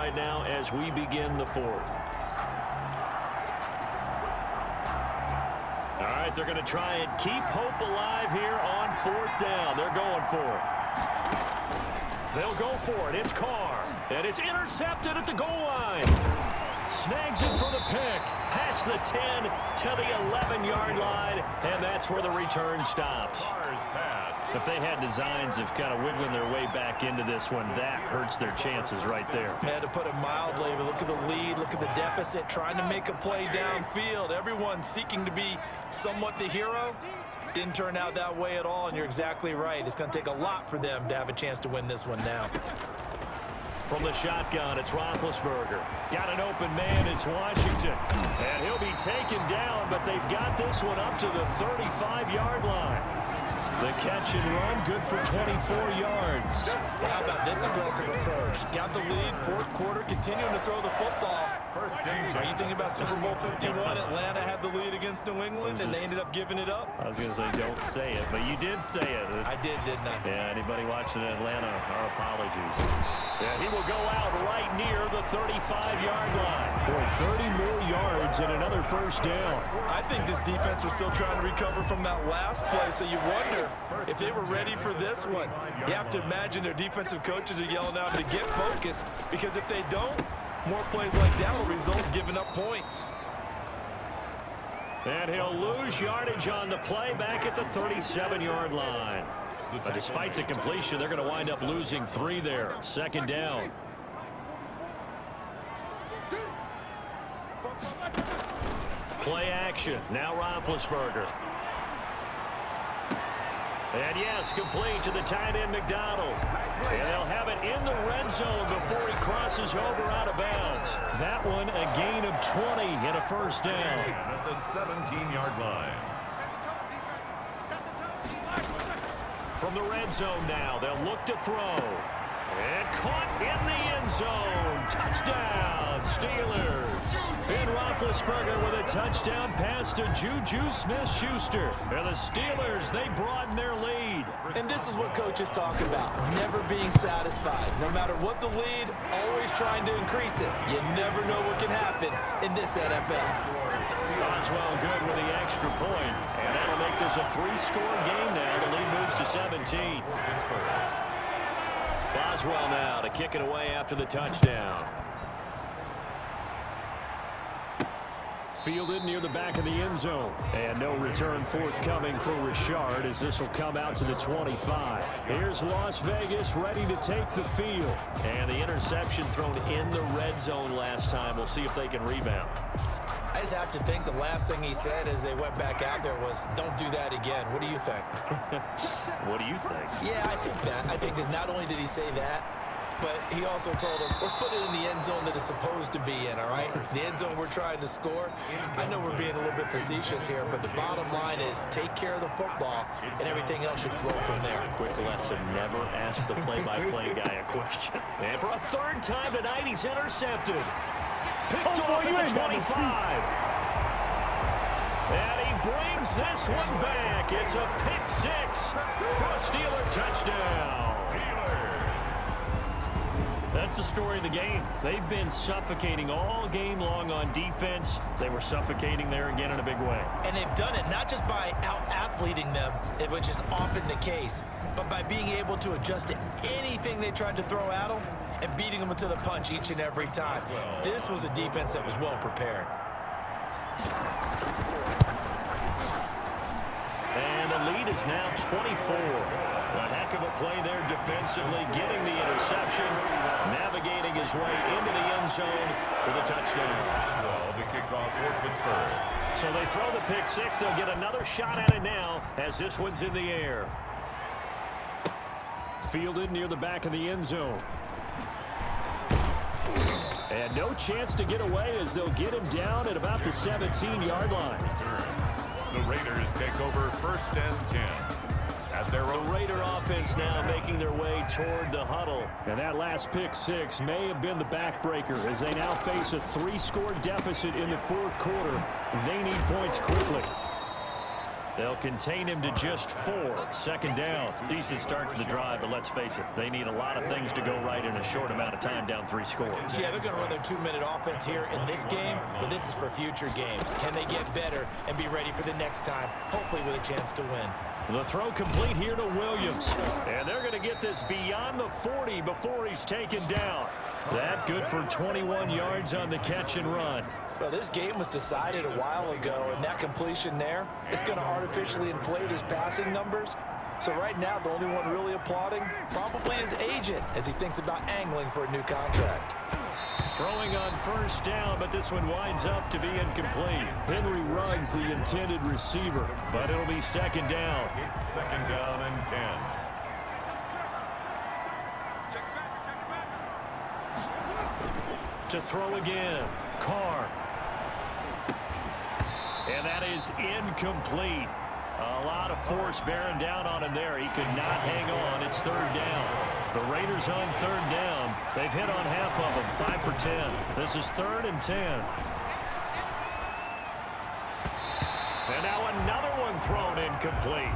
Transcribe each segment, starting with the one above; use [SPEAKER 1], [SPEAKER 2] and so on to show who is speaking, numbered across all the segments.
[SPEAKER 1] right now as we begin the fourth. All right, they're going to try and keep hope alive here on fourth down. They're going for it. They'll go for it. It's Carr. And it's intercepted at the goal line. Snags it for the pick. Past the 10 to the 11-yard line. And that's where the return stops. If they had designs of kind of wiggling their way back into this one, that hurts their chances right there.
[SPEAKER 2] Yeah, to put it mildly, but look at the lead, look at the deficit, trying to make a play downfield. Everyone seeking to be somewhat the hero. Didn't turn out that way at all, and you're exactly right. It's going to take a lot for them to have a chance to win this one now.
[SPEAKER 1] From the shotgun, it's Roethlisberger. Got an open man, it's Washington. And he'll be taken down, but they've got this one up to the 35-yard line. The catch and run, good for 24 yards.
[SPEAKER 2] How about this aggressive approach? Got the lead, fourth quarter, continuing to throw the football. Are you thinking about Super Bowl 51? Atlanta had the lead against New England, and they ended up giving it up?
[SPEAKER 1] I was going to say, don't say it, but you did say it.
[SPEAKER 2] I did, didn't I?
[SPEAKER 1] Yeah, anybody watching Atlanta, our apologies. Yeah, he will go out right near the 35-yard line. Boy, 30 more yards and another first down.
[SPEAKER 2] I think this defense was still trying to recover from that last play, so you wonder if they were ready for this one. You have to imagine their defensive coaches are yelling out to get focused, because if they don't, more plays like that will result in giving up points.
[SPEAKER 1] And he'll lose yardage on the play back at the 37-yard line. But despite the completion, they're going to wind up losing 3 there. Second down. Play action. Now Roethlisberger. And yes, complete to the tight end McDonald. And they'll have it in the red zone before he crosses over out of bounds. That one a gain of 20 and a first down.
[SPEAKER 3] At the 17-yard line.
[SPEAKER 1] From the red zone now, they'll look to throw. And caught in the end zone. Touchdown, Steelers. Ben Roethlisberger with a touchdown pass to Juju Smith-Schuster. And the Steelers, they broaden their lead.
[SPEAKER 2] And this is what coaches talk about, never being satisfied. No matter what the lead, always trying to increase it. You never know what can happen in this NFL.
[SPEAKER 1] Boswell good with the extra point. And that'll make this a 3-score game now. The lead moves to 17. Boswell now to kick it away after the touchdown. Fielded near the back of the end zone. And no return forthcoming for Richard as this will come out to the 25. Here's Las Vegas ready to take the field. And the interception thrown in the red zone last time. We'll see if they can rebound.
[SPEAKER 2] I just have to think the last thing he said as they went back out there was, don't do that again. What do you think?
[SPEAKER 1] What do you think?
[SPEAKER 2] Yeah, I think that. I think that not only did he say that, but he also told him, let's put it in the end zone that it's supposed to be in, all right? The end zone we're trying to score. I know we're being a little bit facetious here, but the bottom line is take care of the football, and everything else should flow from there.
[SPEAKER 1] Quick lesson, never ask the play-by-play guy a question. And for a third time tonight, he's intercepted. Picked off at the 25. And he brings this one back. It's a pick 6 for a Steeler touchdown. That's the story of the game. They've been suffocating all game long on defense. They were suffocating there again in a big way.
[SPEAKER 2] And they've done it not just by out-athleting them, which is often the case, but by being able to adjust to anything they tried to throw at them and beating them to the punch each and every time. This was a defense that was well prepared.
[SPEAKER 1] And the lead is now 24. A heck of a play there defensively, getting the interception, navigating his way into the end zone for the touchdown.
[SPEAKER 3] The kickoff for Pittsburgh.
[SPEAKER 1] So they throw the pick 6. They'll get another shot at it now as this one's in the air. Fielded near the back of the end zone. And no chance to get away as they'll get him down at about the 17-yard line.
[SPEAKER 3] The Raiders take over 1st and 10. At their own
[SPEAKER 1] Raider offense now making their way toward the huddle. And that last pick 6 may have been the backbreaker as they now face a 3-score deficit in the fourth quarter. They need points quickly. They'll contain him to just 4. Second down. Decent start to the drive, but let's face it, they need a lot of things to go right in a short amount of time down 3 scores.
[SPEAKER 2] Yeah, they're going to run their 2-minute offense here in this game, but this is for future games. Can they get better and be ready for the next time, hopefully with a chance to win?
[SPEAKER 1] The throw complete here to Williams. And they're going to get this beyond the 40 before he's taken down. That good for 21 yards on the catch and run.
[SPEAKER 2] Well, this game was decided a while ago, and that completion there is going to artificially inflate his passing numbers. So right now, the only one really applauding probably his agent as he thinks about angling for a new contract.
[SPEAKER 1] Throwing on first down, but this one winds up to be incomplete. Henry Ruggs, the intended receiver, but it'll be second down.
[SPEAKER 3] It's second down and 10.
[SPEAKER 1] To throw again, Carr. And that is incomplete. A lot of force bearing down on him there. He could not hang on. It's third down. The Raiders on third down. They've hit on half of them, 5 for 10. This is 3rd and 10. And now another one thrown incomplete.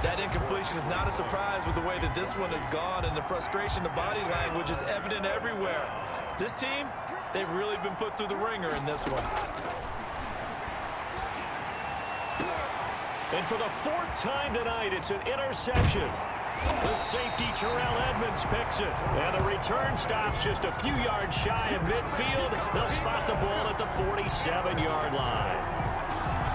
[SPEAKER 2] That incompletion is not a surprise with the way that this one has gone, and the frustration, the body language is evident everywhere. This team, they've really been put through the ringer in this one.
[SPEAKER 1] And for the 4th time tonight, it's an interception. The safety, Terrell Edmonds, picks it. And the return stops just a few yards shy of midfield. They'll spot the ball at the 47-yard line.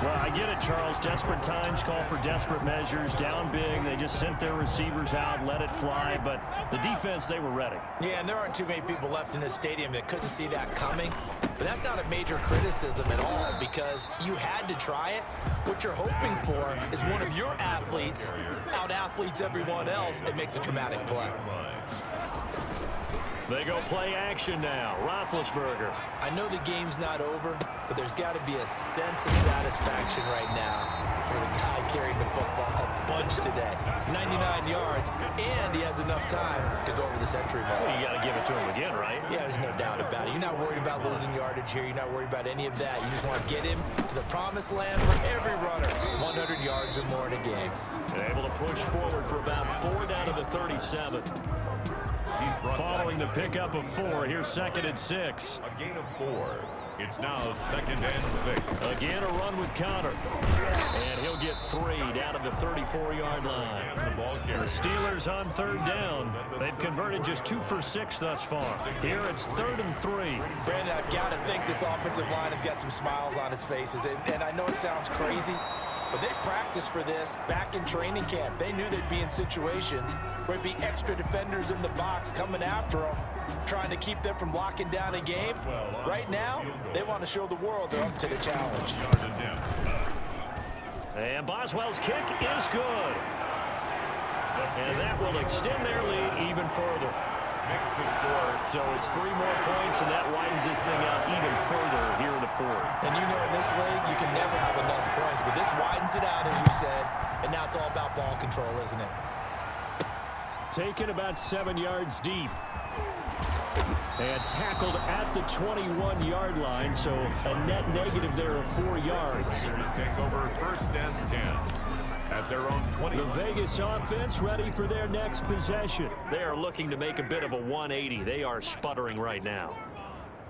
[SPEAKER 1] Well, I get it, Charles. Desperate times call for desperate measures. Down big. They just sent their receivers out, let it fly. But the defense, they were ready.
[SPEAKER 2] Yeah, and there aren't too many people left in this stadium that couldn't see that coming. But that's not a major criticism at all because you had to try it. What you're hoping for is one of your athletes out-athletes everyone else and makes a dramatic play.
[SPEAKER 1] They go play action now. Roethlisberger.
[SPEAKER 2] I know the game's not over, but there's got to be a sense of satisfaction right now for the guy carrying the football a bunch today. 99 yards, and he has enough time to go over the century mark.
[SPEAKER 1] Well, you got to give it to him again, right?
[SPEAKER 2] Yeah, there's no doubt about it. You're not worried about losing yardage here. You're not worried about any of that. You just want to get him to the promised land for every runner. 100 yards or more in a game.
[SPEAKER 1] Able to push forward for about 4 down to the 37. Following the pickup of 4, here's 2nd and 6.
[SPEAKER 3] A gain of 4. It's now 2nd and 6.
[SPEAKER 1] Again, a run with Conner. And he'll get 3 down to the 34-yard line. The Steelers on 3rd down. They've converted just 2 for 6 thus far. Here it's 3rd and 3.
[SPEAKER 2] Brandon, I've got to think this offensive line has got some smiles on its faces. And I know it sounds crazy, but they practiced for this back in training camp. They knew they'd be in situations where there'd be extra defenders in the box coming after them, trying to keep them from locking down a game. Right now, they want to show the world they're up to the challenge.
[SPEAKER 1] And Boswell's kick is good. And that will extend their lead even further.
[SPEAKER 3] Makes the score.
[SPEAKER 1] So it's 3 more points, and that widens this thing out even further here in the 4th.
[SPEAKER 2] And you know in this league, you can never have enough points, but this widens it out, as you said, and now it's all about ball control, isn't it?
[SPEAKER 1] Taken about 7 yards deep. And tackled at the 21-yard line, so a net negative there of 4 yards.
[SPEAKER 3] Raiders take over 1st and 10. At their own 20.
[SPEAKER 1] The Vegas offense ready for their next possession. They are looking to make a bit of a 180. They are sputtering right now.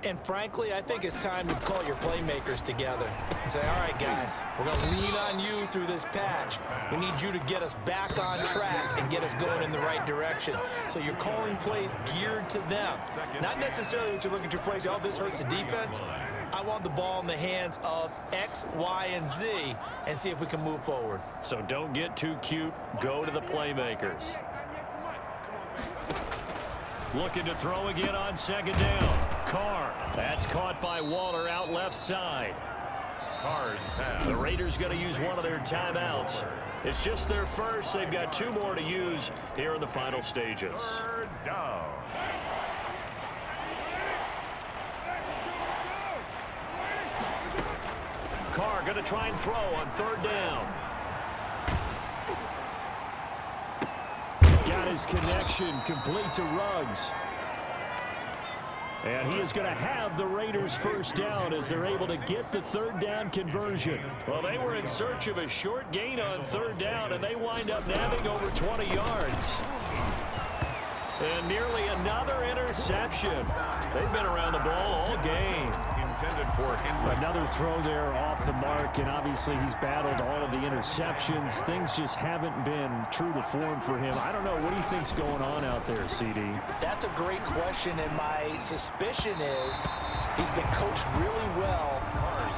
[SPEAKER 2] And frankly, I think it's time to call your playmakers together and say, all right, guys, we're going to lean on you through this patch. We need you to get us back on track and get us going in the right direction. So you're calling plays geared to them. Not necessarily when you look at your plays, oh, this hurts the defense. I want the ball in the hands of X, Y, and Z and see if we can move forward.
[SPEAKER 1] So don't get too cute. Go to the playmakers. Looking to throw again on 2nd down. Carr. That's caught by Waller out left side.
[SPEAKER 3] Carr's pass.
[SPEAKER 1] The Raiders going to use one of their timeouts. It's just their first. They've got 2 more to use here in the final stages.
[SPEAKER 3] 3rd down.
[SPEAKER 1] Carr going to try and throw on 3rd down. Got his connection complete to Ruggs. And he is going to have the Raiders first down as they're able to get the third down conversion. Well, they were in search of a short gain on third down, and they wind up nabbing over 20 yards. And nearly another interception. They've been around the ball all game.
[SPEAKER 3] Intended for Henry.
[SPEAKER 1] Another throw there off the mark, and obviously he's battled all of the interceptions. Things just haven't been true to form for him. I don't know. What do you think's going on out there, CD?
[SPEAKER 2] That's a great question, and my suspicion is he's been coached really well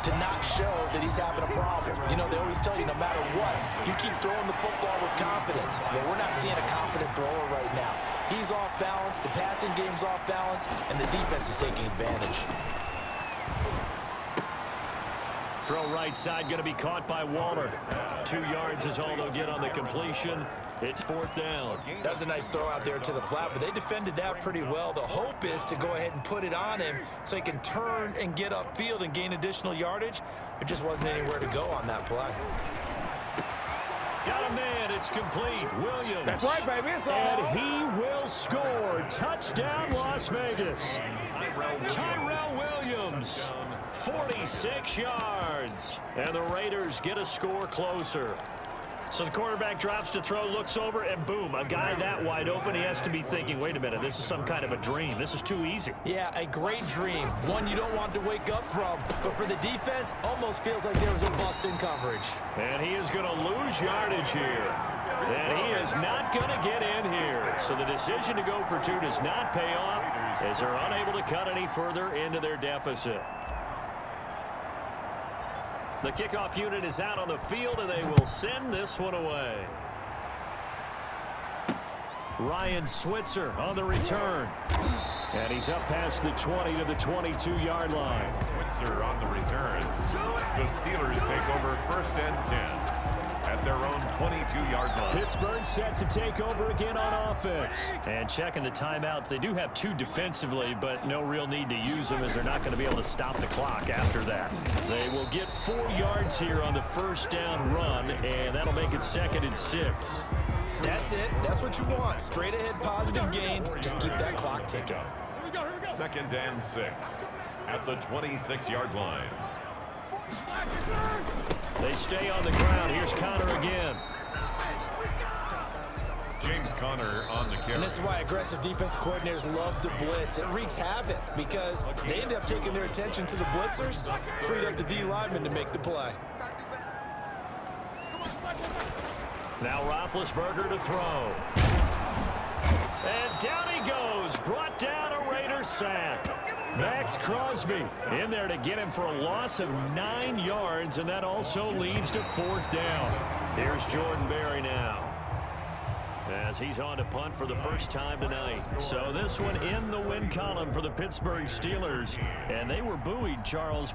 [SPEAKER 2] to not show that he's having a problem. You know, they always tell you no matter what, you keep throwing the football with confidence. Well, we're not seeing a confident thrower right now. He's off balance, the passing game's off balance, and the defense is taking advantage.
[SPEAKER 1] Throw right side going to be caught by Waller. 2 yards is all they'll get on the completion. It's fourth down.
[SPEAKER 2] That was a nice throw out there to the flat, but they defended that pretty well. The hope is to go ahead and put it on him so he can turn and get upfield and gain additional yardage. There just wasn't anywhere to go on that play.
[SPEAKER 1] Got a man. It's complete. Williams.
[SPEAKER 4] That's right, baby. It's all.
[SPEAKER 1] And he will score. Touchdown, Las Vegas. Tyrell Williams. 46 yards. And the Raiders get a score closer. So the quarterback drops to throw, looks over, and boom, a guy that wide open, he has to be thinking, wait a minute, this is some kind of a dream. This is too easy.
[SPEAKER 2] Yeah, a great dream. One you don't want to wake up from. But for the defense, almost feels like there was a bust in coverage.
[SPEAKER 1] And he is going to lose yardage here. And he is not going to get in here. So the decision to go for two does not pay off as they're unable to cut any further into their deficit. The kickoff unit is out on the field, and they will send this one away. Ryan Switzer on the return. And he's up past the 20 to the 22-yard line.
[SPEAKER 3] Switzer on the return. The Steelers take over first and 10 at their own 22-yard line.
[SPEAKER 1] Pittsburgh set to take over again on offense. And checking the timeouts, they do have two defensively, but no real need to use them as they're not going to be able to stop the clock after that. They will get 4 yards here on the first down run, and that'll make it 2nd and 6.
[SPEAKER 2] That's it. That's what you want. Straight ahead positive gain. Just keep that clock ticking.
[SPEAKER 3] 2nd and 6 at the 26-yard line.
[SPEAKER 1] They stay on the ground. Here's Connor again.
[SPEAKER 3] James Conner on the carry.
[SPEAKER 2] And this is why aggressive defense coordinators love to blitz. It wreaks havoc because they end up taking their attention to the blitzers, freed up the D lineman to make the play.
[SPEAKER 1] Now Roethlisberger to throw. And down he goes. Brought down a Raider sack. Max Crosby in there to get him for a loss of 9 yards, and that also leads to 4th down. Here's Jordan Berry now, as he's on to punt for the first time tonight. So this one in the win column for the Pittsburgh Steelers, and they were buoyed, Charles,